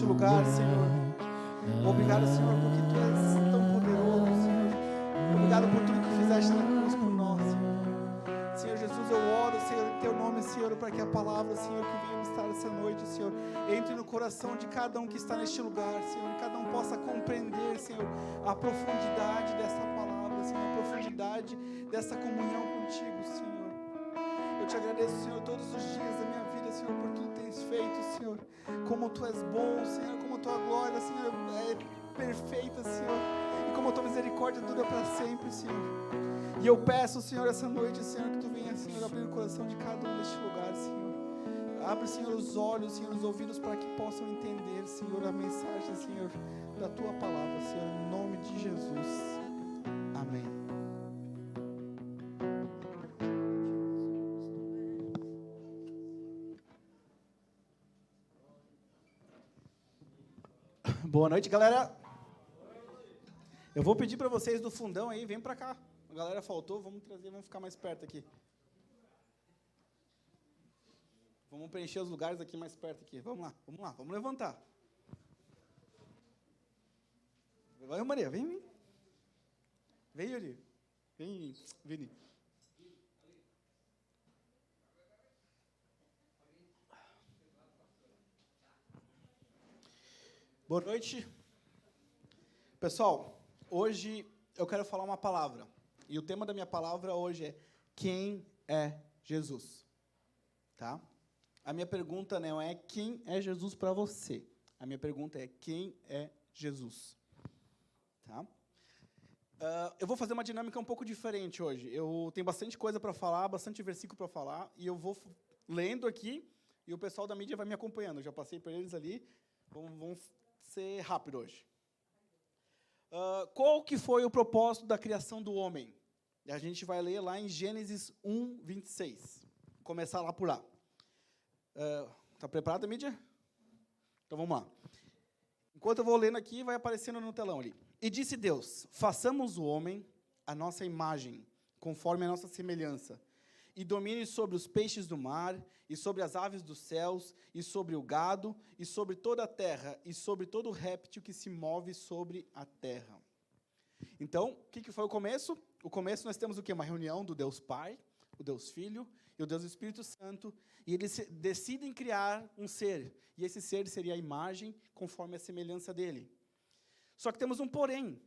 neste lugar, Senhor. Obrigado, Senhor, porque Tu és tão poderoso, Senhor. Obrigado por tudo que fizeste na cruz por nós, Senhor. Senhor Jesus, eu oro, Senhor, em Teu nome, Senhor, para que a palavra, Senhor, que venha estar essa noite, Senhor, entre no coração de cada um que está neste lugar, Senhor, e cada um possa compreender, Senhor, a profundidade dessa palavra, Senhor, a profundidade dessa comunhão contigo, Senhor. Eu te agradeço, Senhor, todos os dias da minha vida, Senhor, por tudo que tens feito, Senhor. Como Tu és bom, Senhor, como Tua glória, Senhor, é perfeita, Senhor. E como Tua misericórdia dura para sempre, Senhor. E eu peço, Senhor, essa noite, Senhor, que Tu venha, Senhor, abrir o coração de cada um neste lugar, Senhor. Abre, Senhor, os olhos, Senhor, os ouvidos para que possam entender, Senhor, a mensagem, Senhor, da Tua palavra, Senhor, em nome de Jesus. Amém. Boa noite, galera. Eu vou pedir para vocês do fundão aí, vem para cá. A galera faltou, vamos trazer, vamos ficar mais perto aqui. Vamos preencher os lugares aqui mais perto aqui. Vamos lá, vamos levantar. Vai, Maria, vem. Vem, Yuri. Vem, Vini. Boa noite. Pessoal, hoje eu quero falar uma palavra. E o tema da minha palavra hoje é: quem é Jesus? Tá? A minha pergunta não é quem é Jesus para você. A minha pergunta é: quem é Jesus? Tá? Eu vou fazer uma dinâmica um pouco diferente hoje. Eu tenho bastante coisa para falar, bastante versículo para falar, e eu vou lendo aqui, e o pessoal da mídia vai me acompanhando. Eu já passei por eles ali. Vamos ser rápido hoje. Qual que foi o propósito da criação do homem? A gente vai ler lá em Gênesis 1, 26. Começar lá por lá. Está preparado, mídia? Então, vamos lá. Enquanto eu vou lendo aqui, vai aparecendo no telão ali. E disse Deus: façamos o homem a nossa imagem, conforme a nossa semelhança, e domine sobre os peixes do mar, e sobre as aves dos céus, e sobre o gado, e sobre toda a terra, e sobre todo réptil que se move sobre a terra. Então, o que foi o começo? O começo nós temos o quê? Uma reunião do Deus Pai, o Deus Filho e o Deus Espírito Santo, e eles decidem criar um ser, e esse ser seria a imagem conforme a semelhança dele. Só que temos um porém.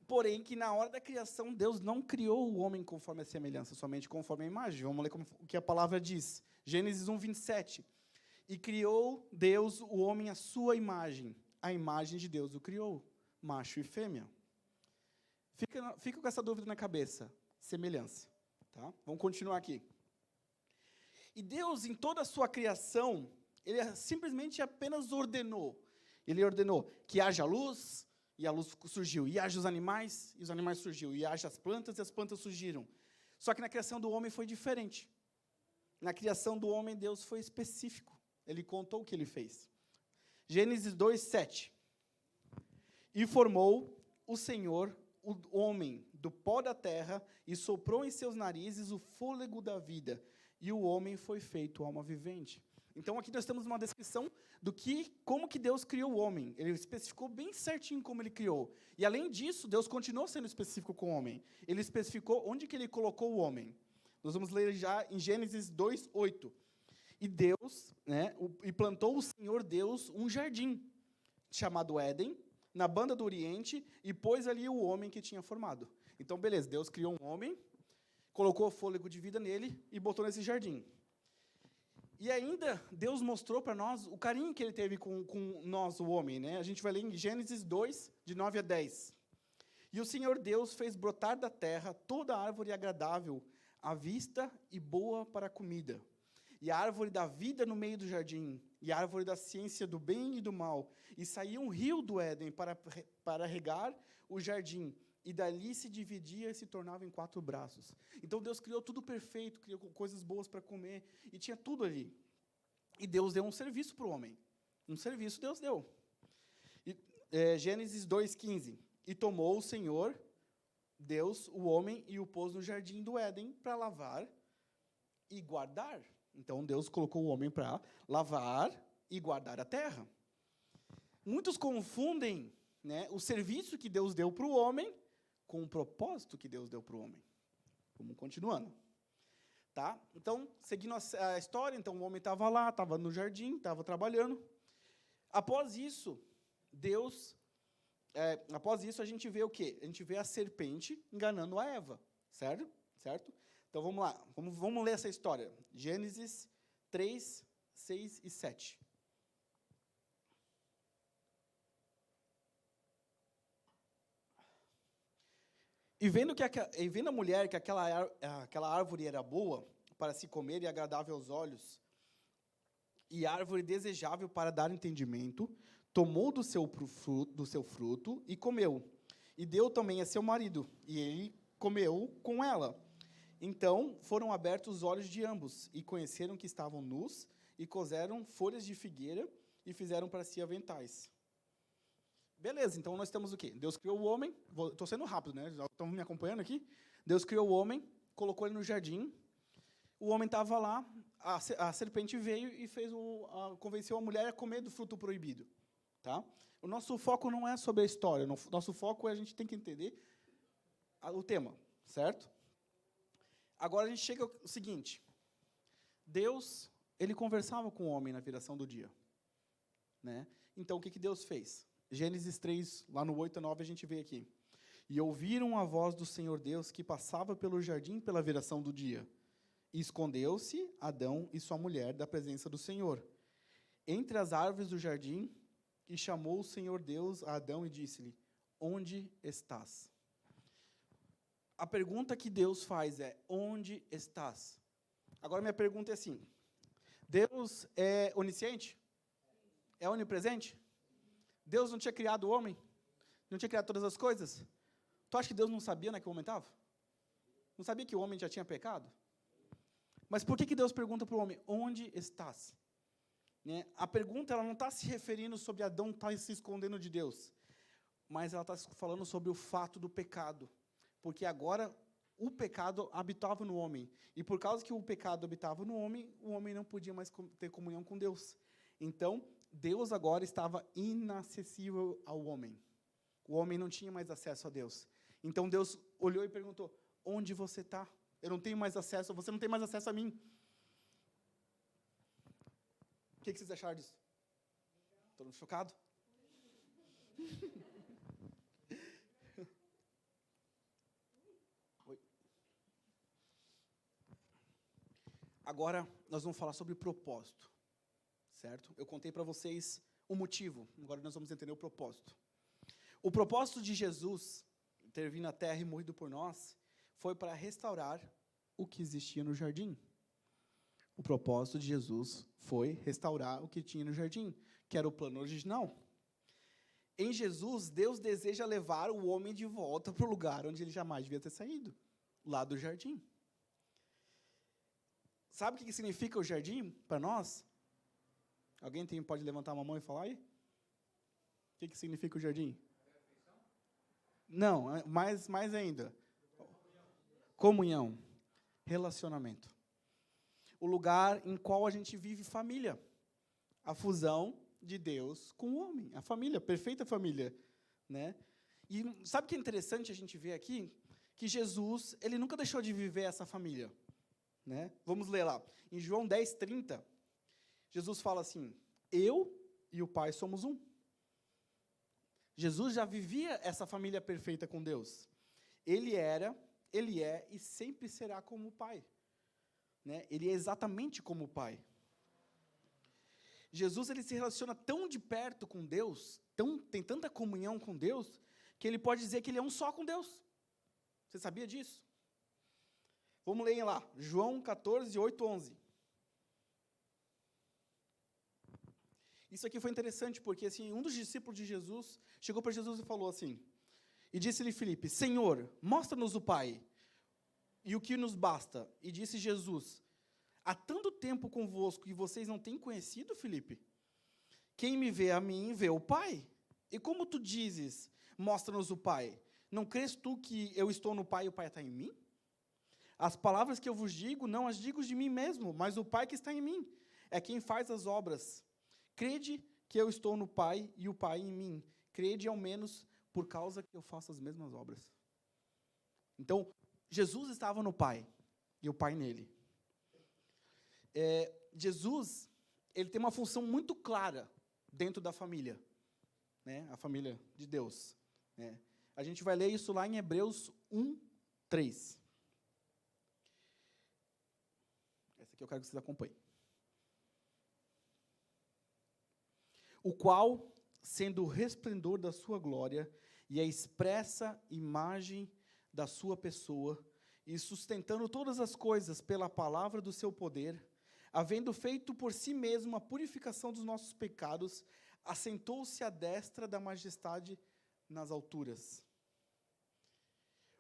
Porém, que na hora da criação, Deus não criou o homem conforme a semelhança, somente conforme a imagem. Vamos ler o que a palavra diz. Gênesis 1, 27. E criou Deus o homem à sua imagem. A imagem de Deus o criou, macho e fêmea. Fica com essa dúvida na cabeça. Semelhança. Tá? Vamos continuar aqui. E Deus, em toda a sua criação, Ele simplesmente apenas ordenou. Ele ordenou que haja luz, e a luz surgiu. E haja os animais, e os animais surgiram. E haja as plantas, e as plantas surgiram. Só que na criação do homem foi diferente. Na criação do homem, Deus foi específico. Ele contou o que Ele fez. Gênesis 2, 7. E formou o Senhor o homem do pó da terra, e soprou em seus narizes o fôlego da vida. E o homem foi feito alma vivente. Então, aqui nós temos uma descrição como que Deus criou o homem. Ele especificou bem certinho como Ele criou. E, além disso, Deus continuou sendo específico com o homem. Ele especificou onde que Ele colocou o homem. Nós vamos ler já em Gênesis 2, 8. E Deus, e plantou o Senhor Deus um jardim, chamado Éden, na banda do Oriente, e pôs ali o homem que tinha formado. Então, beleza, Deus criou um homem, colocou o fôlego de vida nele e botou nesse jardim. E ainda, Deus mostrou para nós o carinho que Ele teve com nós, o homem. A gente vai ler em Gênesis 2, de 9 a 10. E o Senhor Deus fez brotar da terra toda árvore agradável à vista e boa para a comida, e a árvore da vida no meio do jardim, e a árvore da ciência do bem e do mal. E saía um rio do Éden para regar o jardim, e dali se dividia e se tornava em 4 braços. Então, Deus criou tudo perfeito, criou coisas boas para comer, e tinha tudo ali. E Deus deu um serviço para o homem. Um serviço Deus deu. Gênesis 2,15. E tomou o Senhor, Deus, o homem, e o pôs no jardim do Éden para lavar e guardar. Então, Deus colocou o homem para lavar e guardar a terra. Muitos confundem, né, o serviço que Deus deu para o homem com o propósito que Deus deu para o homem. Vamos continuando. Tá? Então, seguindo a história, então o homem estava lá, estava no jardim, estava trabalhando. Após isso, a gente vê o quê? A gente vê a serpente enganando a Eva, certo? Então, vamos lá, vamos ler essa história. Gênesis 3, 6 e 7. E vendo a mulher que aquela árvore era boa para se comer e agradável aos olhos, e árvore desejável para dar entendimento, tomou do seu fruto e comeu. E deu também a seu marido, e ele comeu com ela. Então foram abertos os olhos de ambos, e conheceram que estavam nus, e coseram folhas de figueira, e fizeram para si aventais. Beleza, então nós temos o quê? Deus criou o homem, estou sendo rápido, né? Estão me acompanhando aqui? Deus criou o homem, colocou ele no jardim, o homem estava lá, a serpente veio e convenceu a mulher a comer do fruto proibido. Tá? O nosso foco não é sobre a história, o nosso foco é a gente tem que entender o tema, certo? Agora a gente chega ao seguinte, Deus, ele conversava com o homem na viração do dia. Né? Então, o que Deus fez? Gênesis 3, lá no 8 a 9, a gente vê aqui. E ouviram a voz do Senhor Deus que passava pelo jardim pela viração do dia. E escondeu-se Adão e sua mulher da presença do Senhor, entre as árvores do jardim, e chamou o Senhor Deus a Adão e disse-lhe, onde estás? A pergunta que Deus faz é, onde estás? Agora, minha pergunta é assim, Deus é onisciente? É onipresente? Deus não tinha criado o homem? Não tinha criado todas as coisas? Tu acha que Deus não sabia naquele momento? Não sabia que o homem já tinha pecado? Mas por que Deus pergunta para o homem, onde estás? Né? A pergunta ela não está se referindo sobre Adão estar se escondendo de Deus, mas ela está falando sobre o fato do pecado, porque agora o pecado habitava no homem, e por causa que o pecado habitava no homem, o homem não podia mais ter comunhão com Deus. Então, Deus agora estava inacessível ao homem. O homem não tinha mais acesso a Deus. Então, Deus olhou e perguntou, onde você está? Eu não tenho mais acesso, você não tem mais acesso a mim. O que vocês acharam disso? Todo mundo chocado? Oi. Agora, nós vamos falar sobre propósito. Certo? Eu contei para vocês o motivo, agora nós vamos entender o propósito. O propósito de Jesus ter vindo à terra e morrido por nós foi para restaurar o que existia no jardim. O propósito de Jesus foi restaurar o que tinha no jardim, que era o plano original. Em Jesus, Deus deseja levar o homem de volta para o lugar onde ele jamais devia ter saído, lá do jardim. Sabe o que significa o jardim para nós? Alguém pode levantar uma mão e falar aí? O que significa o jardim? Não, mais ainda. Comunhão. Relacionamento. O lugar em qual a gente vive família. A fusão de Deus com o homem. A família, a perfeita família. Né? E sabe o que é interessante a gente ver aqui? Que Jesus, ele nunca deixou de viver essa família. Né? Vamos ler lá. Em João 10:30, Jesus fala assim, eu e o Pai somos um. Jesus já vivia essa família perfeita com Deus. Ele é e sempre será como o Pai. Né? Ele é exatamente como o Pai. Jesus ele se relaciona tão de perto com Deus, tem tanta comunhão com Deus, que ele pode dizer que ele é um só com Deus. Você sabia disso? Vamos ler lá, João 14, 8, 11. Isso aqui foi interessante, porque assim, um dos discípulos de Jesus chegou para Jesus e falou assim, e disse-lhe Filipe, Senhor, mostra-nos o Pai, e o que nos basta. E disse Jesus, há tanto tempo convosco e vocês não têm conhecido, Filipe? Quem me vê a mim, vê o Pai. E como tu dizes, mostra-nos o Pai, não crês tu que eu estou no Pai e o Pai está em mim? As palavras que eu vos digo, não as digo de mim mesmo, mas o Pai que está em mim, é quem faz as obras. Crede porque eu estou no Pai e o Pai em mim. Crede ao menos por causa que eu faço as mesmas obras. Então, Jesus estava no Pai e o Pai nele. Jesus, ele tem uma função muito clara dentro da família, né? A família de Deus, né? A gente vai ler isso lá em Hebreus 1:3. Essa aqui eu quero que vocês acompanhem. O qual, sendo o resplendor da sua glória e a expressa imagem da sua pessoa, e sustentando todas as coisas pela palavra do seu poder, havendo feito por si mesmo a purificação dos nossos pecados, assentou-se à destra da majestade nas alturas.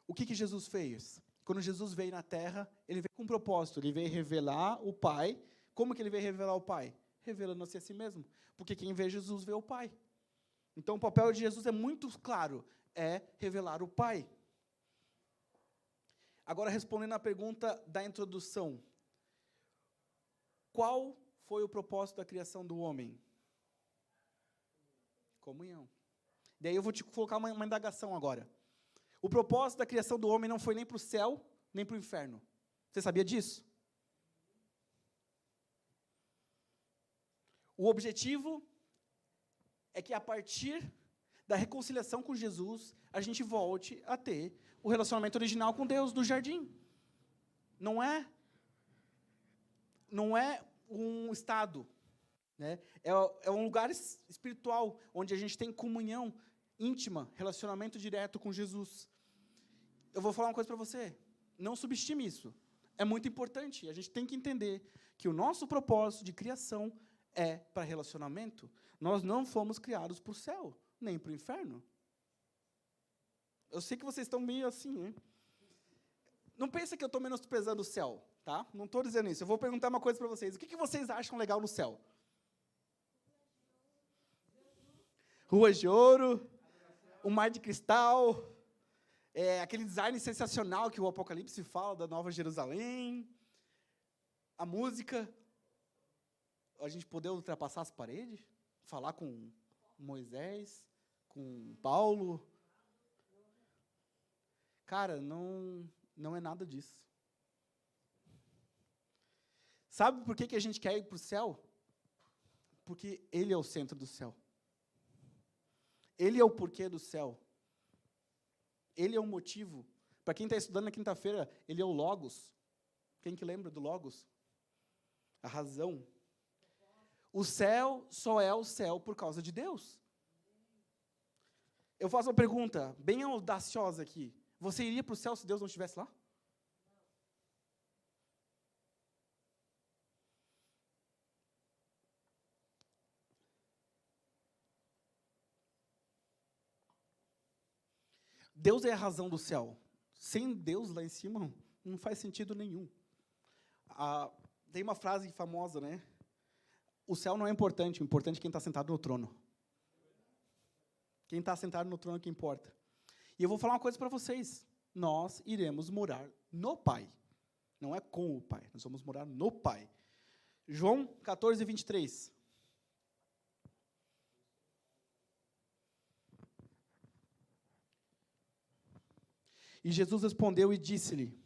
O que Jesus fez? Quando Jesus veio na terra, ele veio com um propósito, ele veio revelar o Pai. Como que ele veio revelar o Pai? Revelando-se a si mesmo. Porque quem vê Jesus vê o Pai. Então o papel de Jesus é muito claro, é revelar o Pai. Agora, respondendo à pergunta da introdução, qual foi o propósito da criação do homem? Comunhão. Daí eu vou te colocar uma indagação agora. O propósito da criação do homem não foi nem para o céu, nem para o inferno. Você sabia disso? O objetivo é que a partir da reconciliação com Jesus, a gente volte a ter o relacionamento original com Deus do jardim. Não é um estado, né? É um lugar espiritual, onde a gente tem comunhão íntima, relacionamento direto com Jesus. Eu vou falar uma coisa para você, não subestime isso. É muito importante, a gente tem que entender que o nosso propósito de criação é para relacionamento. Nós não fomos criados para o céu, nem para o inferno. Eu sei que vocês estão meio assim, né? Não pensa que eu estou menosprezando o céu, tá? Não estou dizendo isso. Eu vou perguntar uma coisa para vocês. O que vocês acham legal no céu? Ruas de ouro, o mar de cristal, aquele design sensacional que o Apocalipse fala da Nova Jerusalém, a música, a gente poder ultrapassar as paredes, falar com Moisés, com Paulo. Cara, não é nada disso. Sabe por que a gente quer ir para o céu? Porque Ele é o centro do céu. Ele é o porquê do céu. Ele é o motivo. Para quem está estudando na quinta-feira, Ele é o Logos. Quem que lembra do Logos? A razão. O céu só é o céu por causa de Deus. Eu faço uma pergunta bem audaciosa aqui. Você iria para o céu se Deus não estivesse lá? Deus é a razão do céu. Sem Deus lá em cima, não faz sentido nenhum. Tem uma frase famosa, né? O céu não é importante, o importante é quem está sentado no trono. Quem está sentado no trono é que importa. E eu vou falar uma coisa para vocês. Nós iremos morar no Pai. Não é com o Pai, nós vamos morar no Pai. João 14:23. E Jesus respondeu e disse-lhe: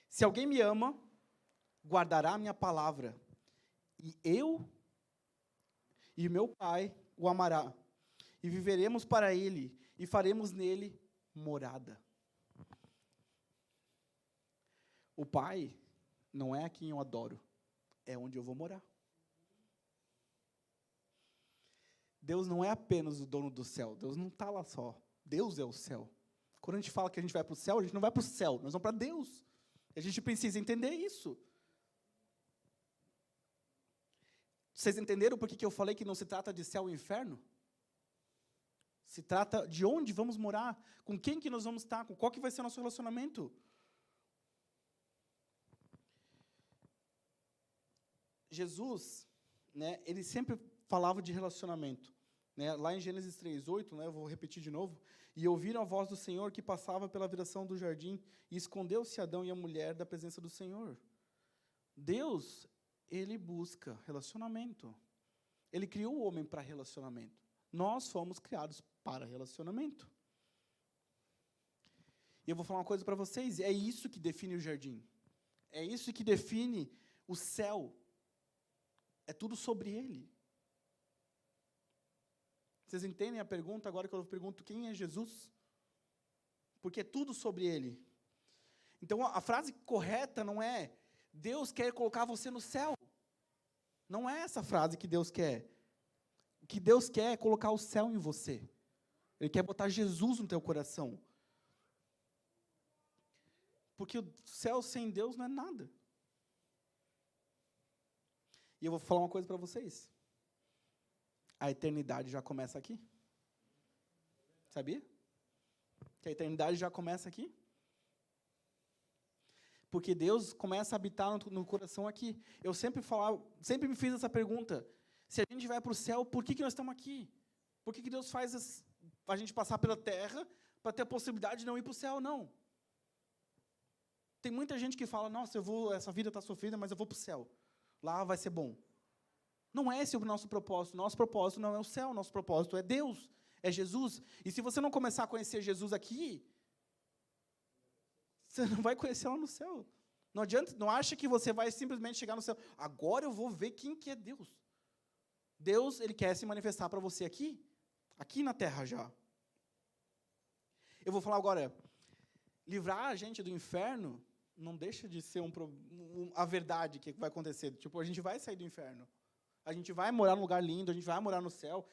se alguém me ama, guardará a minha palavra, e eu e meu Pai o amará, e viveremos para ele, e faremos nele morada. O Pai não é a quem eu adoro, é onde eu vou morar. Deus não é apenas o dono do céu, Deus não está lá só, Deus é o céu. Quando a gente fala que a gente vai para o céu, a gente não vai para o céu, nós vamos para Deus. A gente precisa entender isso. Vocês entenderam por que eu falei que não se trata de céu e inferno? Se trata de onde vamos morar, com quem que nós vamos estar, com qual que vai ser o nosso relacionamento. Jesus, né, ele sempre falava de relacionamento. Né, lá em Gênesis 3:8, né, eu vou repetir de novo, e ouviram a voz do Senhor que passava pela viração do jardim, e escondeu-se Adão e a mulher da presença do Senhor. Deus, Ele busca relacionamento. Ele criou o homem para relacionamento. Nós fomos criados para relacionamento. E eu vou falar uma coisa para vocês, é isso que define o jardim. É isso que define o céu. É tudo sobre ele. Vocês entendem a pergunta agora que eu pergunto quem é Jesus? Porque é tudo sobre ele. Então, a frase correta não é Deus quer colocar você no céu. Não é essa frase que Deus quer. O que Deus quer é colocar o céu em você. Ele quer botar Jesus no teu coração. Porque o céu sem Deus não é nada. E eu vou falar uma coisa para vocês. A eternidade já começa aqui. Sabia? Que a eternidade já começa aqui. Porque Deus começa a habitar no coração aqui. Eu sempre me fiz essa pergunta. Se a gente vai para o céu, por que nós estamos aqui? Por que Deus faz a gente passar pela terra para ter a possibilidade de não ir para o céu? Não. Tem muita gente que fala, nossa, essa vida está sofrida, mas eu vou para o céu. Lá vai ser bom. Não é esse o nosso propósito. Nosso propósito não é o céu, nosso propósito é Deus, é Jesus. E se você não começar a conhecer Jesus aqui, você não vai conhecer lá no céu. Não adianta, não acha que você vai simplesmente chegar no céu. Agora eu vou ver quem que é Deus. Deus, Ele quer se manifestar para você aqui na terra já. Eu vou falar agora, livrar a gente do inferno não deixa de ser a verdade que vai acontecer. Tipo, a gente vai sair do inferno. A gente vai morar num lugar lindo, a gente vai morar no céu,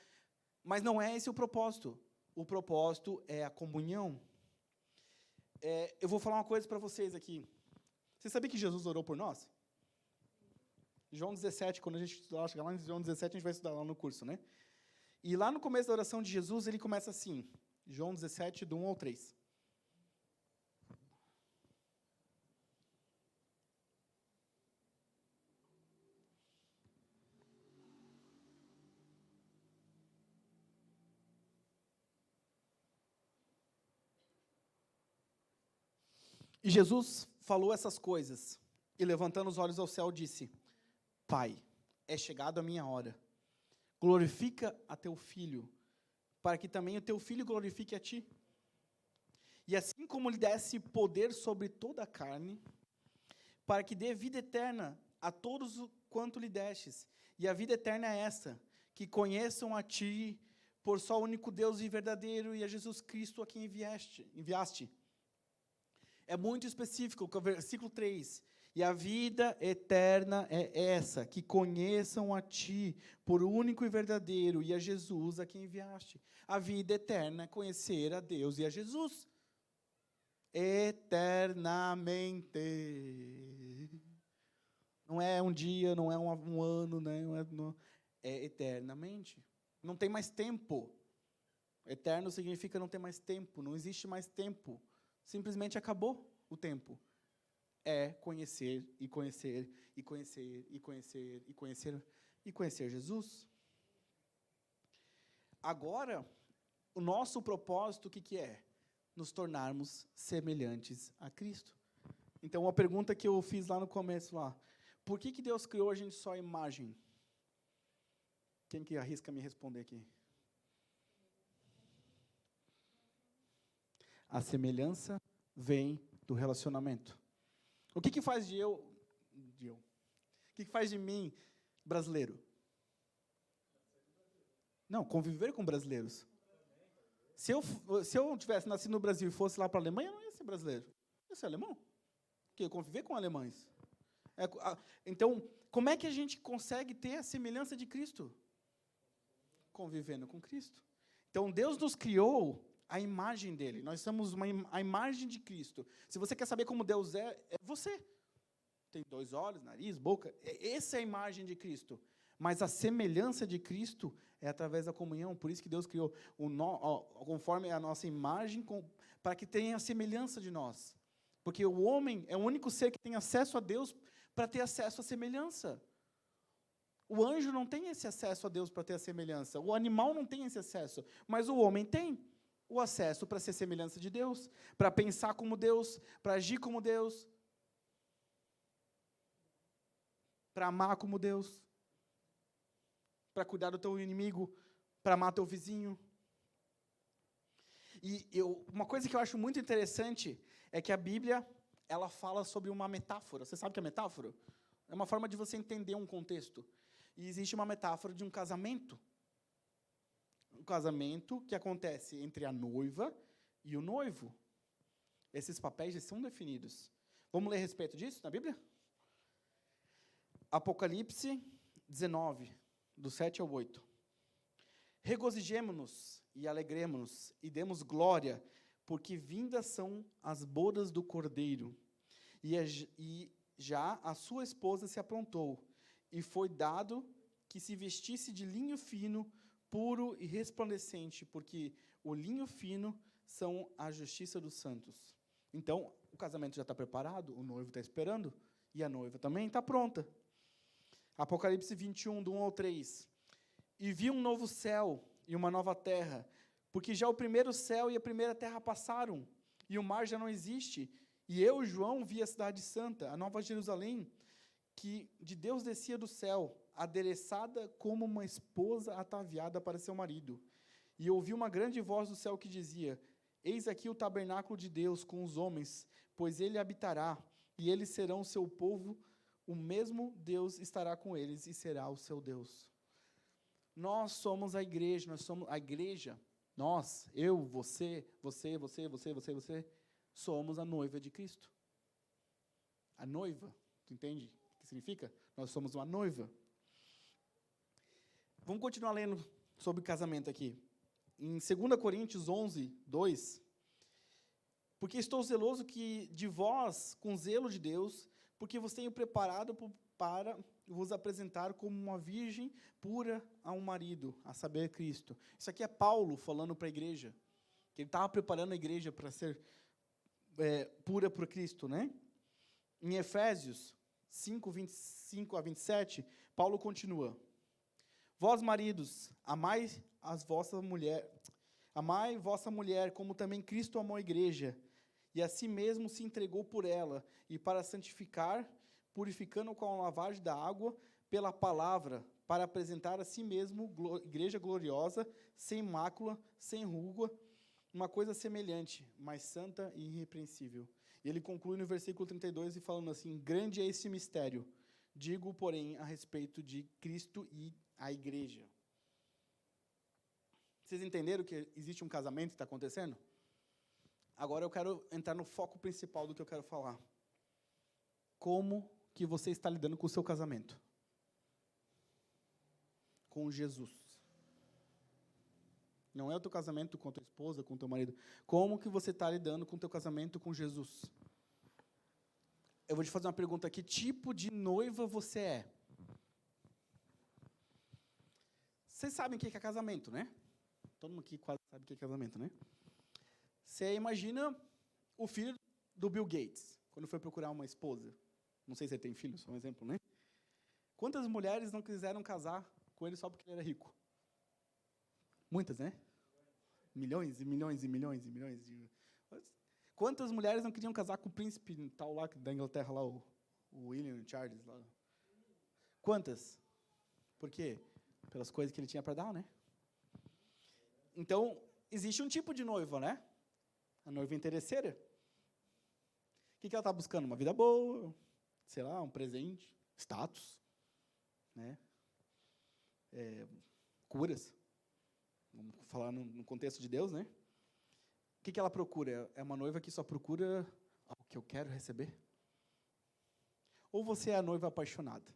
mas não é esse o propósito. O propósito é a comunhão. Eu vou falar uma coisa para vocês aqui. Você sabia que Jesus orou por nós? João 17, quando a gente estudar, chegar lá em João 17, a gente vai estudar lá no curso, né? E lá no começo da oração de Jesus, ele começa assim, João 17, do 1 ao 3. E Jesus falou essas coisas, e levantando os olhos ao céu, disse, Pai, é chegado a minha hora. Glorifica a teu Filho, para que também o teu Filho glorifique a ti. E assim como lhe desse poder sobre toda a carne, para que dê vida eterna a todos quanto lhe destes. E a vida eterna é essa, que conheçam a ti, por só o único Deus e verdadeiro, e a Jesus Cristo a quem enviaste. É muito específico, o versículo 3. E a vida eterna é essa, que conheçam a ti, por único e verdadeiro, e a Jesus a quem enviaste. A vida eterna é conhecer a Deus e a Jesus. Eternamente. Não é um dia, não é um ano, né? É eternamente. Não tem mais tempo. Eterno significa não ter mais tempo, não existe mais tempo. Simplesmente acabou o tempo. É conhecer e conhecer e conhecer e conhecer e conhecer e conhecer Jesus. Agora, o nosso propósito, o que é? Nos tornarmos semelhantes a Cristo. Então, a pergunta que eu fiz lá no começo, por que Deus criou a gente só a imagem? Quem que arrisca me responder aqui? A semelhança vem do relacionamento. O que faz o que faz de mim brasileiro? Não, conviver com brasileiros. Se eu tivesse nascido no Brasil e fosse lá para a Alemanha, eu não ia ser brasileiro. Eu ia ser alemão. Porque eu conviver com alemães. Então, como é que a gente consegue ter a semelhança de Cristo? Convivendo com Cristo. Então, Deus nos criou a imagem dele. Nós somos a imagem de Cristo. Se você quer saber como Deus é você. Tem 2 olhos, nariz, boca. Essa é a imagem de Cristo. Mas a semelhança de Cristo é através da comunhão. Por isso que Deus criou conforme a nossa imagem, para que tenha a semelhança de nós. Porque o homem é o único ser que tem acesso a Deus para ter acesso à semelhança. O anjo não tem esse acesso a Deus para ter a semelhança. O animal não tem esse acesso. Mas o homem tem o acesso para ser semelhança de Deus, para pensar como Deus, para agir como Deus, para amar como Deus. para cuidar do teu inimigo, para amar teu vizinho. E uma coisa que eu acho muito interessante é que a Bíblia, ela fala sobre uma metáfora. Você sabe o que é metáfora? É uma forma de você entender um contexto. E existe uma metáfora de um casamento. Um casamento que acontece entre a noiva e o noivo. Esses papéis já são definidos. Vamos ler a respeito disso na Bíblia? Apocalipse 19, do 7 ao 8. Regozijemo-nos e alegremo-nos e demos glória, porque vindas são as bodas do Cordeiro, e já a sua esposa se aprontou, e foi dado que se vestisse de linho fino, puro e resplandecente, porque o linho fino são a justiça dos santos. Então, o casamento já está preparado, o noivo está esperando, e a noiva também está pronta. Apocalipse 21, do 1 ao 3. E vi um novo céu e uma nova terra, porque já o primeiro céu e a primeira terra passaram, e o mar já não existe. E eu, João, vi a cidade santa, a nova Jerusalém, que de Deus descia do céu, adereçada como uma esposa ataviada para seu marido. E ouvi uma grande voz do céu que dizia: Eis aqui o tabernáculo de Deus com os homens, pois ele habitará, e eles serão o seu povo, o mesmo Deus estará com eles e será o seu Deus. Nós somos a igreja, nós, eu, você, somos a noiva de Cristo. A noiva, tu entende o que significa? Nós somos uma noiva. Vamos continuar lendo sobre casamento aqui. Em 2 Coríntios 11, 2, porque estou zeloso de vós, com zelo de Deus, porque vos tenho preparado para vos apresentar como uma virgem pura a um marido, a saber, Cristo. Isso aqui é Paulo falando para a igreja, que ele estava preparando a igreja para ser pura por Cristo, né? Em Efésios 5, 25 a 27, Paulo continua: Vós, maridos, amai vossa mulher, como também Cristo amou a igreja, e a si mesmo se entregou por ela, e para santificar, purificando com a lavagem da água pela palavra, para apresentar a si mesmo igreja gloriosa, sem mácula, sem ruga, uma coisa semelhante, mas santa e irrepreensível. E ele conclui no versículo 32, e falando assim: grande é esse mistério, digo, porém, a respeito de Cristo e a igreja. Vocês entenderam que existe um casamento que está acontecendo? Agora eu quero entrar no foco principal do que eu quero falar. Como que você está lidando com o seu casamento? Com Jesus. Não é o teu casamento com a tua esposa, com o teu marido. Como que você está lidando com o teu casamento com Jesus? Eu vou te fazer uma pergunta: que tipo de noiva você é? Vocês sabem o que é casamento, né? Todo mundo aqui quase sabe o que é casamento, né? Você imagina o filho do Bill Gates, quando foi procurar uma esposa. Não sei se ele tem filho, só um exemplo, né? Quantas mulheres não quiseram casar com ele só porque ele era rico? Muitas, né? Milhões e milhões e milhões e milhões. Quantas mulheres não queriam casar com o príncipe tal lá da Inglaterra, lá, o William Charles? Lá? Quantas? Por quê? Pelas coisas que ele tinha para dar, né? Então, existe um tipo de noiva, né? A noiva interesseira. O que ela está buscando? Uma vida boa, sei lá, um presente, status, né? Curas. Vamos falar no contexto de Deus, né? O que ela procura? É uma noiva que só procura o que eu quero receber? Ou você é a noiva apaixonada?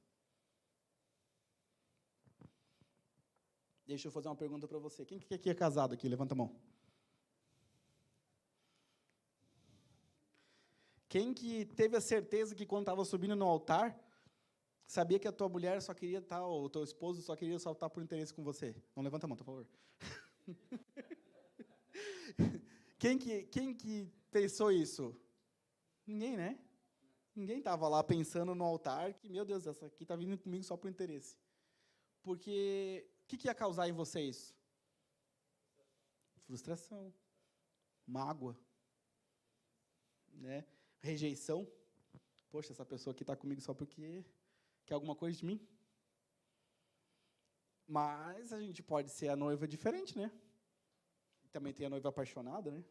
Deixa eu fazer uma pergunta para você. Quem que aqui é casado aqui? Levanta a mão. Quem que teve a certeza que quando estava subindo no altar, sabia que a tua mulher só queria estar, ou o teu esposo só queria saltar por interesse com você? Não levanta a mão, por favor. Quem que pensou isso? Ninguém, né? Ninguém estava lá pensando no altar que, meu Deus, essa aqui está vindo comigo só por interesse. Porque o que ia causar em vocês? Frustração, mágoa, né? Rejeição. Poxa, essa pessoa aqui está comigo só porque quer alguma coisa de mim? Mas a gente pode ser a noiva diferente, né? Também tem a noiva apaixonada, né?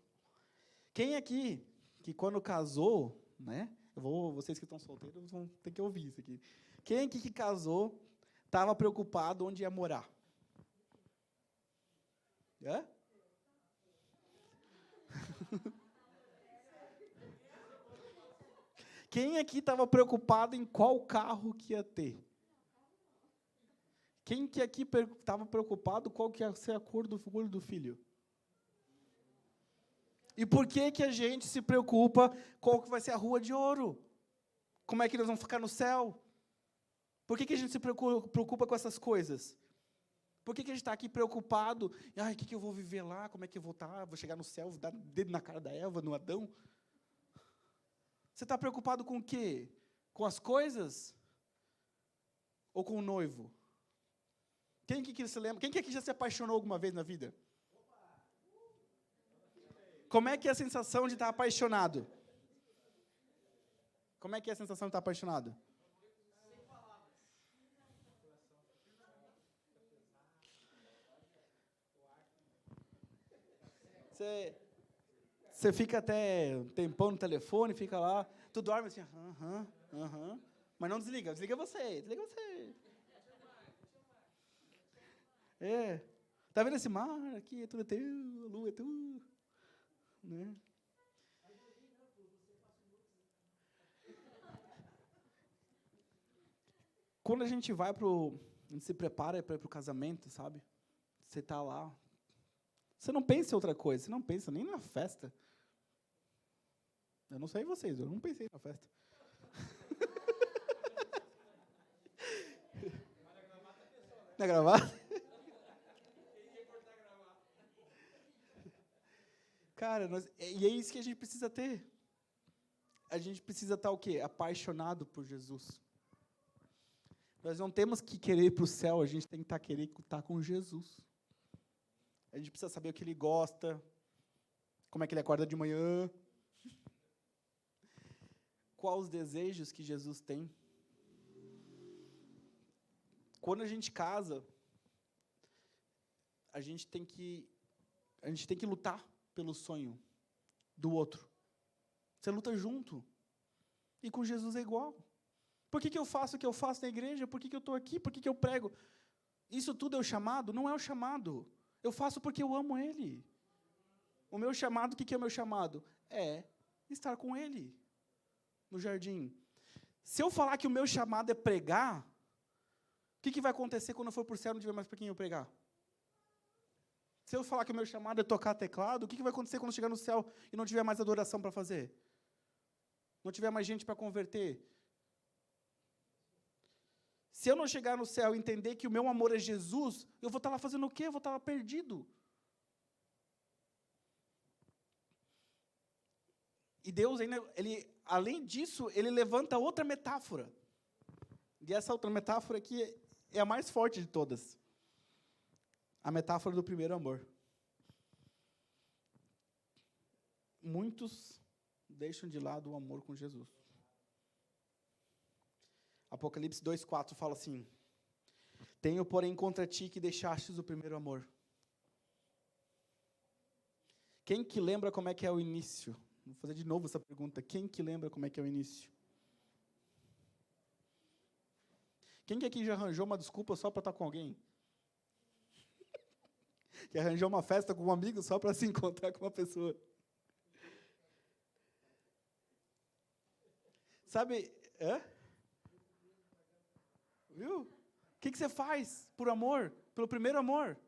Quem aqui, que quando casou, né? Vocês que estão solteiros vão ter que ouvir isso aqui. Quem aqui que casou estava preocupado onde ia morar? Hã? Quem aqui estava preocupado em qual carro que ia ter? Quem que aqui estava preocupado qual que ia ser a cor do filho? E por que que a gente se preocupa qual que vai ser a rua de ouro? Como é que nós vamos ficar no céu? Por que que a gente se preocupa com essas coisas? Por que que a gente está aqui preocupado? Ai, o que eu vou viver lá? Como é que eu vou estar? Vou chegar no céu, vou dar dedo na cara da Eva, no Adão? Você está preocupado com o quê? Com as coisas? Ou com o noivo? Quem que se lembra? Quem que aqui já se apaixonou alguma vez na vida? Como é que é a sensação de estar apaixonado? Como é que é a sensação de estar apaixonado? Você fica até um tempão no telefone, fica lá, tu dorme assim, mas não desliga, desliga você. É, tá vendo esse mar aqui, é tudo teu, a lua é tua, né? Quando a gente se prepara para ir pro casamento, sabe? Você tá lá, você não pensa em outra coisa, você não pensa nem na festa. Eu não sei vocês, eu não pensei na festa. Na gravata? Cara, e é isso que a gente precisa ter. A gente precisa estar o quê? Apaixonado por Jesus. Nós não temos que querer ir para o céu, a gente tem que querer estar com Jesus. A gente precisa saber o que ele gosta, como é que ele acorda de manhã, quais os desejos que Jesus tem. Quando a gente casa, a gente tem que lutar pelo sonho do outro. Você luta junto. E com Jesus é igual. Por que eu faço o que eu faço na igreja? Por que eu estou aqui? Por que eu prego? Isso tudo é o chamado? Não é o chamado. Eu faço porque eu amo Ele. O meu chamado, o que é o meu chamado? É estar com Ele no jardim. Se eu falar que o meu chamado é pregar, o que vai acontecer quando eu for para o céu e não tiver mais para quem eu pregar? Se eu falar que o meu chamado é tocar teclado, o que vai acontecer quando eu chegar no céu e não tiver mais adoração para fazer? Não tiver mais gente para converter? Se eu não chegar no céu e entender que o meu amor é Jesus, eu vou estar lá fazendo o quê? Eu vou estar lá perdido. E Deus, ainda, além disso, Ele levanta outra metáfora. E essa outra metáfora aqui é a mais forte de todas. A metáfora do primeiro amor. Muitos deixam de lado o amor com Jesus. Apocalipse 2:4 fala assim: tenho, porém, contra ti que deixastes o primeiro amor. Quem que lembra como é que é o início? Vou fazer de novo essa pergunta. Quem que lembra como é que é o início? Quem que aqui já arranjou uma desculpa só para estar com alguém? Que arranjou uma festa com um amigo só para se encontrar com uma pessoa? Sabe, viu? O que você faz por amor? Pelo primeiro amor?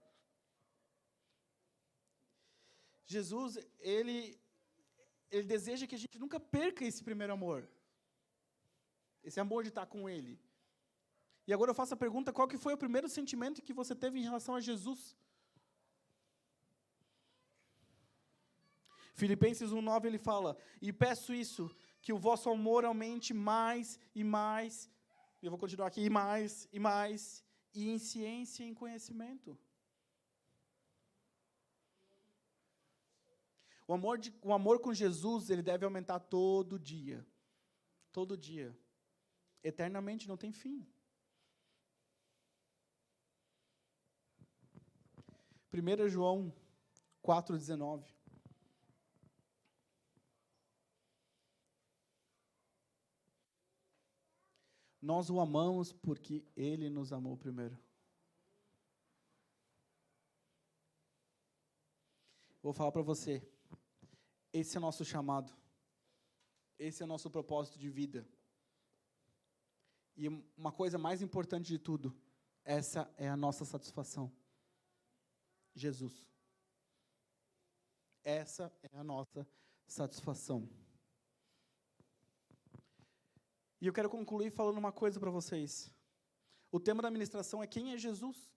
Jesus, ele deseja que a gente nunca perca esse primeiro amor. Esse amor de estar com Ele. E agora eu faço a pergunta, qual que foi o primeiro sentimento que você teve em relação a Jesus? Filipenses 1:9 ele fala: e peço isso, que o vosso amor aumente mais e mais, e eu vou continuar aqui, e mais, e em ciência e em conhecimento. O amor com Jesus, ele deve aumentar todo dia. Todo dia. Eternamente, não tem fim. 1 João 4,19. Nós o amamos porque Ele nos amou primeiro. Vou falar para você, esse é o nosso chamado, esse é o nosso propósito de vida. E uma coisa mais importante de tudo, essa é a nossa satisfação. Jesus. Essa é a nossa satisfação. E eu quero concluir falando uma coisa para vocês. O tema da ministração é quem é Jesus?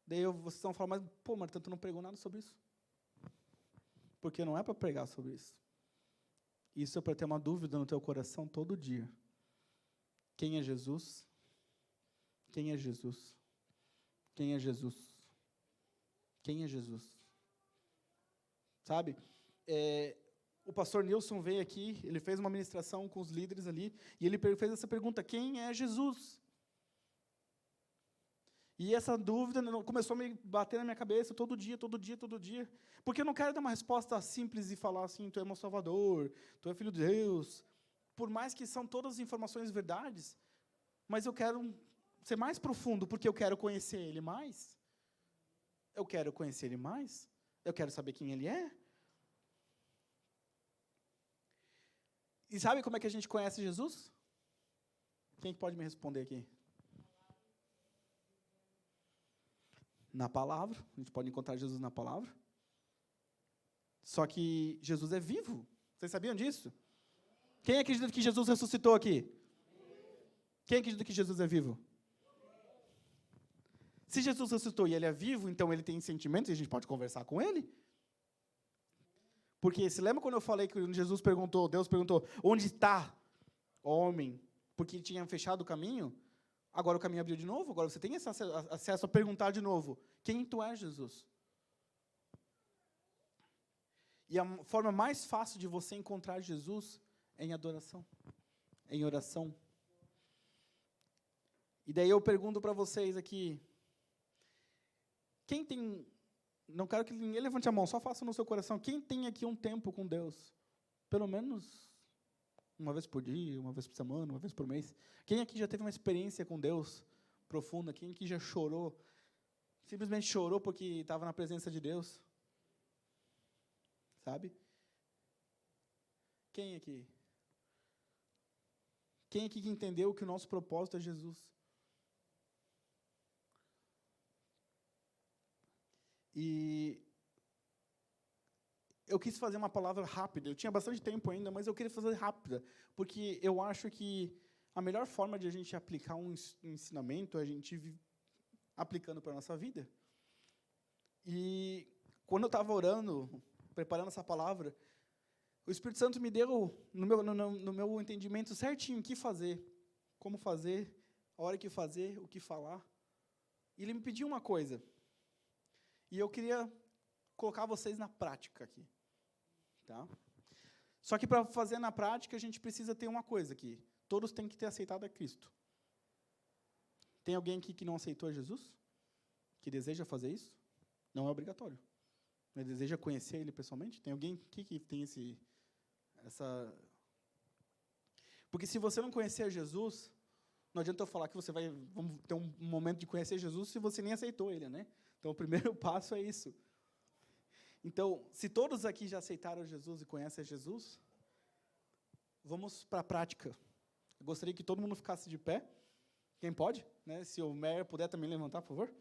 Daí vocês vão falar, mas, pô, Marta, tu não pregou nada sobre isso. Porque não é para pregar sobre isso. Isso é para ter uma dúvida no teu coração todo dia. Quem é Jesus? Quem é Jesus? Quem é Jesus? Quem é Jesus? Sabe? O pastor Nilson veio aqui, ele fez uma ministração com os líderes ali, e ele fez essa pergunta, quem é Jesus? E essa dúvida começou a me bater na minha cabeça todo dia, porque eu não quero dar uma resposta simples e falar assim, tu é meu salvador, tu é filho de Deus, por mais que são todas as informações verdades, mas eu quero ser mais profundo, porque eu quero conhecer Ele mais. Eu quero conhecer Ele mais. Eu quero saber quem Ele é. E sabe como é que a gente conhece Jesus? Quem pode me responder aqui? Na palavra. A gente pode encontrar Jesus na palavra. Só que Jesus é vivo. Vocês sabiam disso? Quem acredita que Jesus ressuscitou aqui? Quem acredita que Jesus é vivo? Se Jesus ressuscitou e Ele é vivo, então Ele tem sentimentos e a gente pode conversar com Ele. Porque, se lembra quando eu falei que Jesus perguntou, Deus perguntou, onde está o homem? Porque tinha fechado o caminho, agora o caminho abriu de novo, agora você tem esse acesso a perguntar de novo, quem tu és, Jesus? E a forma mais fácil de você encontrar Jesus é em adoração, em oração. E daí eu pergunto para vocês aqui, quem tem... Não quero que ninguém levante a mão, só faça no seu coração. Quem tem aqui um tempo com Deus? Pelo menos uma vez por dia, uma vez por semana, uma vez por mês. Quem aqui já teve uma experiência com Deus profunda? Quem aqui já chorou? Simplesmente chorou porque estava na presença de Deus? Sabe? Quem aqui? Quem aqui que entendeu que o nosso propósito é Jesus? E eu quis fazer uma palavra rápida. Eu tinha bastante tempo ainda, mas eu queria fazer rápida, porque eu acho que a melhor forma de a gente aplicar um ensinamento é a gente aplicando para a nossa vida. E quando eu estava orando, preparando essa palavra, o Espírito Santo me deu, no meu entendimento certinho, o que fazer, como fazer, a hora que fazer, o que falar. E ele me pediu uma coisa. E eu queria colocar vocês na prática aqui. Tá? Só que para fazer na prática, a gente precisa ter uma coisa aqui. Todos têm que ter aceitado a Cristo. Tem alguém aqui que não aceitou Jesus? Que deseja fazer isso? Não é obrigatório. Mas deseja conhecer Ele pessoalmente? Tem alguém aqui que tem essa... Porque se você não conhecer Jesus, não adianta eu falar que você vamos ter um momento de conhecer Jesus se você nem aceitou Ele, né? Então, o primeiro passo é isso. Então, se todos aqui já aceitaram Jesus e conhecem Jesus, vamos para a prática. Eu gostaria que todo mundo ficasse de pé. Quem pode? Né? Se o Meyer puder também levantar, por favor.